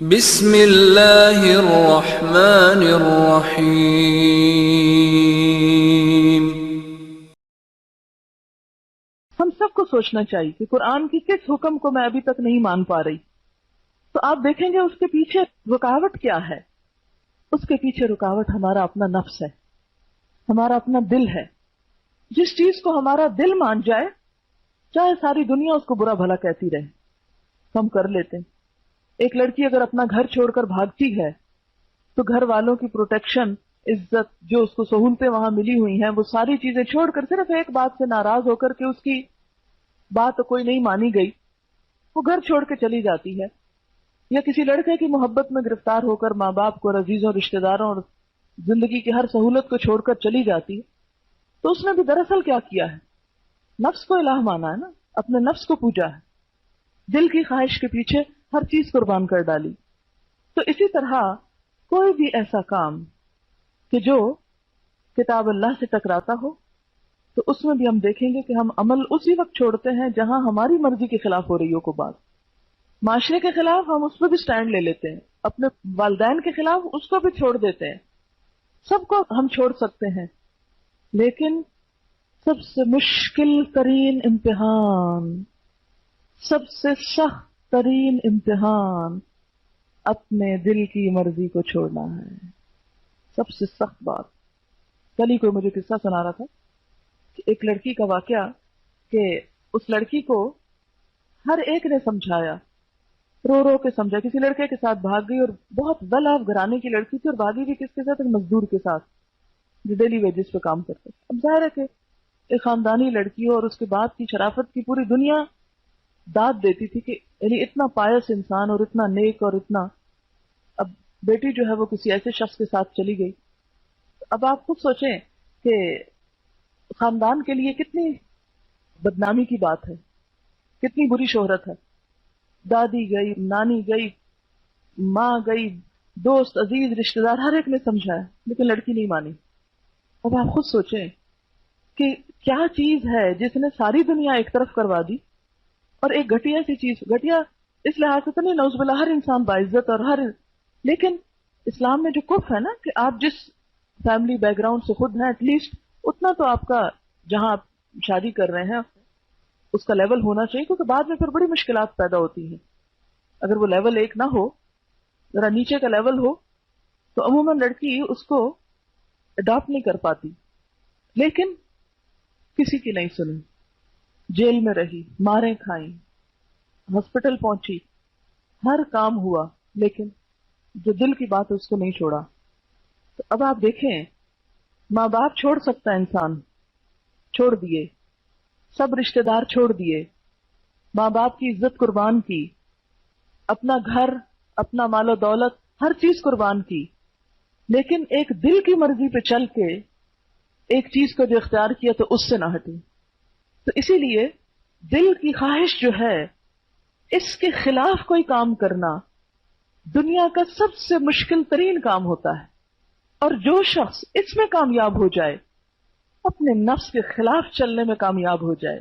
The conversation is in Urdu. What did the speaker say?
بسم اللہ الرحمن الرحیم۔ ہم سب کو سوچنا چاہیے کہ قرآن کی کس حکم کو میں ابھی تک نہیں مان پا رہی، تو آپ دیکھیں گے اس کے پیچھے رکاوٹ کیا ہے۔ اس کے پیچھے رکاوٹ ہمارا اپنا نفس ہے، ہمارا اپنا دل ہے۔ جس چیز کو ہمارا دل مان جائے، چاہے ساری دنیا اس کو برا بھلا کہتی رہے، ہم کر لیتے ہیں۔ ایک لڑکی اگر اپنا گھر چھوڑ کر بھاگتی ہے تو گھر والوں کی پروٹیکشن، عزت، جو اس کو سہولتیں وہاں ملی ہوئی ہیں، وہ ساری چیزیں چھوڑ کر صرف ایک بات سے ناراض ہو کر کے اس کی بات کوئی نہیں مانی گئی، وہ گھر چھوڑ کے چلی جاتی ہے۔ یا کسی لڑکے کی محبت میں گرفتار ہو کر ماں باپ کو اور عزیزوں رشتہ داروں اور زندگی کی ہر سہولت کو چھوڑ کر چلی جاتی ہے، تو اس نے بھی دراصل کیا کیا ہے؟ نفس کو الہ مانا ہے نا، اپنے نفس کو پوجا ہے، دل کی خواہش کے پیچھے ہر چیز قربان کر ڈالی۔ تو اسی طرح کوئی بھی ایسا کام کہ جو کتاب اللہ سے ٹکراتا ہو، تو اس میں بھی ہم دیکھیں گے کہ ہم عمل اسی وقت چھوڑتے ہیں جہاں ہماری مرضی کے خلاف ہو رہی ہو کوئی بات۔ معاشرے کے خلاف ہم اس پہ بھی سٹینڈ لے لیتے ہیں، اپنے والدین کے خلاف اس کو بھی چھوڑ دیتے ہیں، سب کو ہم چھوڑ سکتے ہیں، لیکن سب سے مشکل ترین امتحان، سب سے سخت ترین امتحان اپنے دل کی مرضی کو چھوڑنا ہے۔ سب سے سخت بات۔ کل ہی کوئی مجھے قصہ سنا رہا تھا کہ ایک لڑکی کا واقعہ، کہ اس لڑکی کو ہر ایک نے سمجھایا، رو رو کے سمجھا۔ کسی لڑکے کے ساتھ بھاگ گئی، اور بہت ویل آف گھرانے کی لڑکی تھی، اور بھاگی بھی کس کے ساتھ؟ ایک مزدور کے ساتھ جو ڈیلی ویجز پہ کام کرتے۔ اب ظاہر ہے کہ ایک خاندانی لڑکی ہو، اور اس کے بعد کی شرافت کی پوری دنیا داد دیتی تھی، کہ یعنی اتنا پائس انسان اور اتنا نیک اور اتنا، اب بیٹی جو ہے وہ کسی ایسے شخص کے ساتھ چلی گئی۔ اب آپ خود سوچیں کہ خاندان کے لیے کتنی بدنامی کی بات ہے، کتنی بری شہرت ہے۔ دادی گئی، نانی گئی، ماں گئی، دوست، عزیز، رشتہ دار، ہر ایک نے سمجھایا، لیکن لڑکی نہیں مانی۔ اب آپ خود سوچیں کہ کیا چیز ہے جس نے ساری دنیا ایک طرف کروا دی، اور ایک گھٹیا سی چیز، گھٹیا اس لحاظ سے تو نہیں، نعوذ باللہ، ہر انسان باعزت اور ہر، لیکن اسلام میں جو کف ہے نا، کہ آپ جس فیملی بیک گراؤنڈ سے خود ہیں، ایٹ لیسٹ اتنا تو آپ کا، جہاں آپ شادی کر رہے ہیں اس کا لیول ہونا چاہیے، کیونکہ بعد میں پھر بڑی مشکلات پیدا ہوتی ہیں۔ اگر وہ لیول ایک نہ ہو، ذرا نیچے کا لیول ہو، تو عموماً لڑکی اس کو اڈاپٹ نہیں کر پاتی۔ لیکن کسی کی نہیں سنی، جیل میں رہی، ماریں کھائیں، ہاسپٹل پہنچی، ہر کام ہوا، لیکن جو دل کی بات ہے اس کو نہیں چھوڑا۔ تو اب آپ دیکھیں، ماں باپ چھوڑ سکتا ہے انسان، چھوڑ دیے، سب رشتہ دار چھوڑ دیے، ماں باپ کی عزت قربان کی، اپنا گھر، اپنا مال و دولت، ہر چیز قربان کی، لیکن ایک دل کی مرضی پہ چل کے ایک چیز کو جو اختیار کیا تو اس سے نہ ہٹی۔ تو اسی لیے دل کی خواہش جو ہے، اس کے خلاف کوئی کام کرنا دنیا کا سب سے مشکل ترین کام ہوتا ہے، اور جو شخص اس میں کامیاب ہو جائے، اپنے نفس کے خلاف چلنے میں کامیاب ہو جائے،